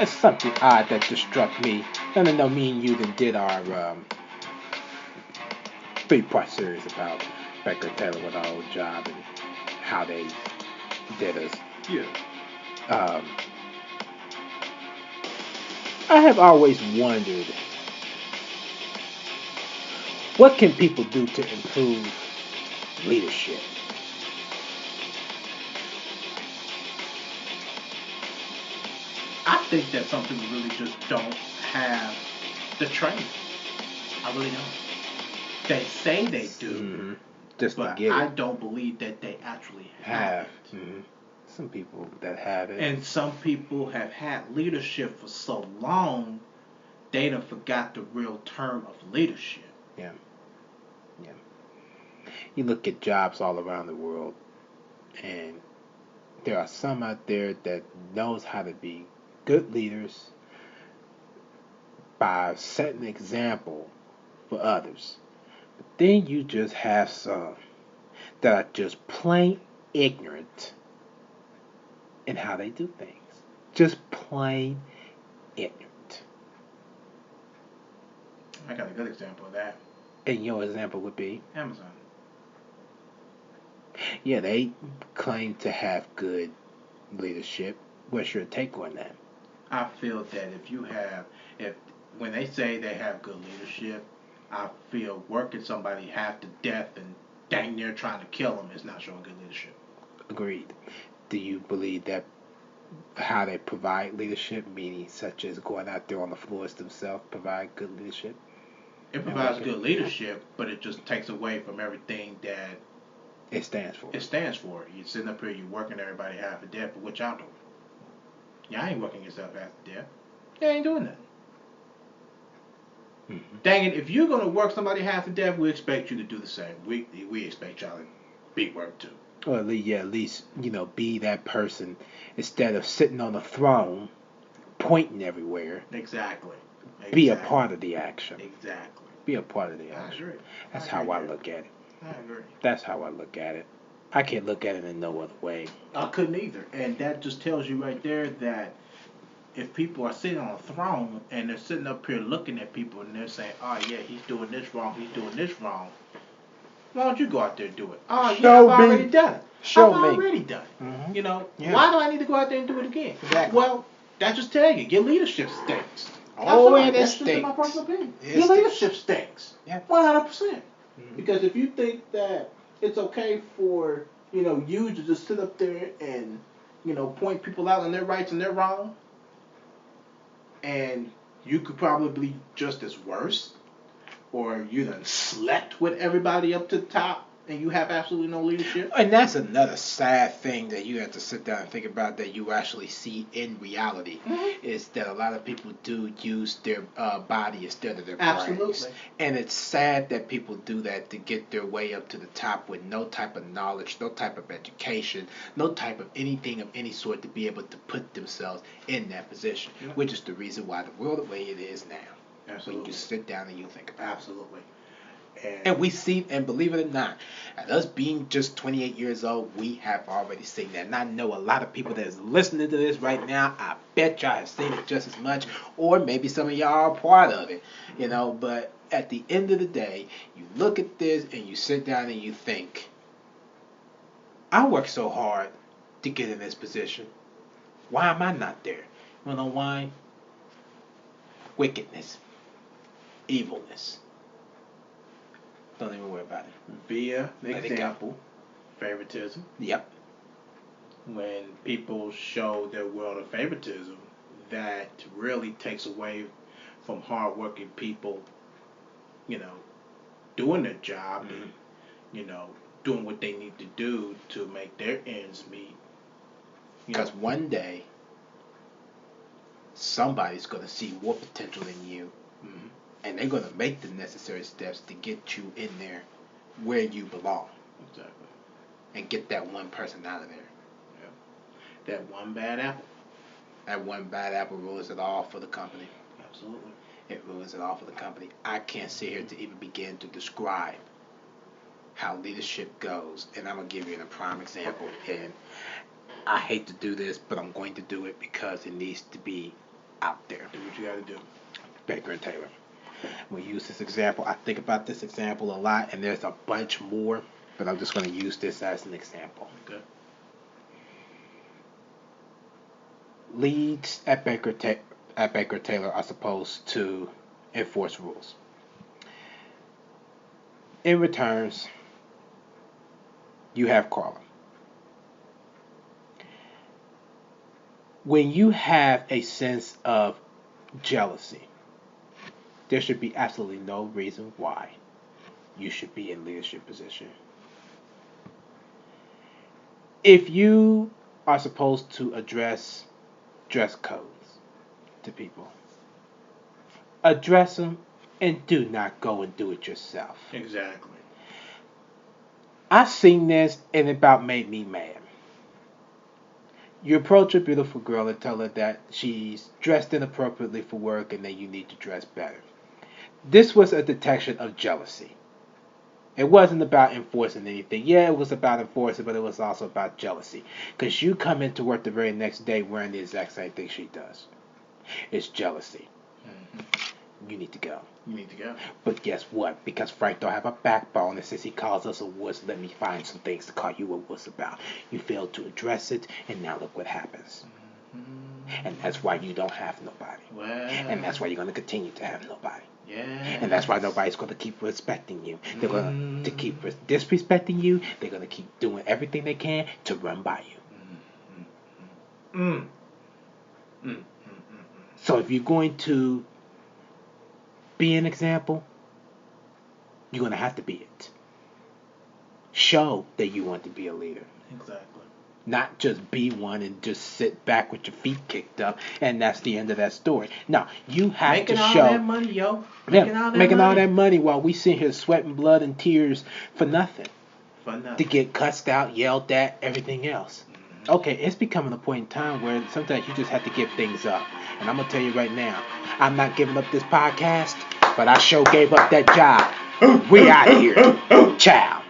It's something odd that just struck me. And I know me and you then did our 3-part series about Becker Taylor with our old job and how they did us. Yeah. Um, I have always wondered, what can people do to improve leadership? I think that some people really just don't have the training. I really don't. They say they do, Just to but get I it. don't believe that they actually have Have. it. Some people that have it. And some people have had leadership for so long, they done forgot the real term of leadership. Yeah. Yeah. You look at jobs all around the world, and there are some out there that knows how to be good leaders by setting an example for others. But then you just have some that are just plain ignorant in how they do things. Just plain ignorant. I got a good example of that. And your example would be? Amazon. Yeah, they claim to have good leadership. What's your take on that? I feel that if when they say they have good leadership, I feel working somebody half to death and dang near trying to kill them is not showing good leadership. Agreed. Do you believe that how they provide leadership, meaning such as going out there on the floors themselves, provide good leadership? It provides good leadership, but it just takes away from everything that it stands for. You're sitting up here, you're working everybody half to death, but what y'all doing? Y'all ain't working yourself half to death. Y'all ain't doing nothing. Dang it, if you're going to work somebody half to death, we expect you to do the same. We expect y'all to be worked too. Or at least, be that person instead of sitting on the throne, pointing everywhere. Exactly. Be a part of the action. Exactly. Be a part of the action. I agree. That's how I look at it. I agree. That's how I look at it. I can't look at it in no other way. I couldn't either. And that just tells you right there that if people are sitting on a throne and they're sitting up here looking at people and they're saying, oh, yeah, he's doing this wrong, he's doing this wrong, why don't you go out there and do it? Oh, yeah, I've already done it. I've already done it. Why do I need to go out there and do it again? Exactly. Well, that just tells you, your leadership stinks. That's just my personal opinion. Your leadership stinks. Yeah. 100%. Because if you think that it's okay for, you to just sit up there and, point people out on their rights and their wrong, and you could probably be just as worse, or you done slept with everybody up to the top, and you have absolutely no leadership. And that's another sad thing that you have to sit down and think about that you actually see in reality, is that a lot of people do use their body instead of their brains. And it's sad that people do that to get their way up to the top with no type of knowledge, no type of education, no type of anything of any sort to be able to put themselves in that position, which is the reason why the world the way it is now. Absolutely. When you just sit down and you think about Absolutely. And we see, and believe it or not, at us being just 28 years old, we have already seen that. And I know a lot of people that is listening to this right now, I bet y'all have seen it just as much, or maybe some of y'all are part of it, But at the end of the day, you look at this and you sit down and you think, I worked so hard to get in this position. Why am I not there? You know why? Wickedness. Evilness. Don't even worry about it. Be an example. Favoritism. Yep. When people show their world of favoritism, that really takes away from hardworking people, doing their job and, doing what they need to do to make their ends meet. Because one day, somebody's going to see more potential in you. And they're going to make the necessary steps to get you in there where you belong. Exactly. And get that one person out of there. Yeah. That one bad apple. That one bad apple ruins it all for the company. Absolutely. It ruins it all for the company. I can't sit here to even begin to describe how leadership goes. And I'm going to give you a prime example. And I hate to do this, but I'm going to do it because it needs to be out there. Do what you gotta do. Baker and Taylor. We use this example. I think about this example a lot, and there's a bunch more, but I'm just going to use this as an example. Okay. Leads at Baker Taylor are supposed to enforce rules. In returns, you have Carla. When you have a sense of jealousy, there should be absolutely no reason why you should be in leadership position. If you are supposed to address dress codes to people, address them and do not go and do it yourself. Exactly. I seen this and it about made me mad. You approach a beautiful girl and tell her that she's dressed inappropriately for work and that you need to dress better. This was a detection of jealousy. It wasn't about enforcing anything. Yeah, it was about enforcing, but it was also about jealousy. Because you come into work the very next day wearing the exact same thing she does. It's jealousy. Mm-hmm. You need to go. You need to go. But guess what? Because Frank don't have a backbone, and since he calls us a wuss, let me find some things to call you a wuss about. You failed to address it, and now look what happens. Mm-hmm. And that's why you don't have nobody. Well, and that's why you're going to continue to have nobody. Yeah. And that's why nobody's going to keep respecting you. They're going to keep disrespecting you. They're going to keep doing everything they can to run by you. So if you're going to be an example, you're going to have to be it. Show that you want to be a leader. Exactly. Not just be one and just sit back with your feet kicked up, and that's the end of that story. No, you have to show. Making all that money, yo. Making all that money while we sit here sweating blood and tears for nothing. For nothing. To get cussed out, yelled at, everything else. Mm-hmm. Okay, it's becoming a point in time where sometimes you just have to give things up. And I'm going to tell you right now, I'm not giving up this podcast, but I sure gave up that job. We out here. Ciao.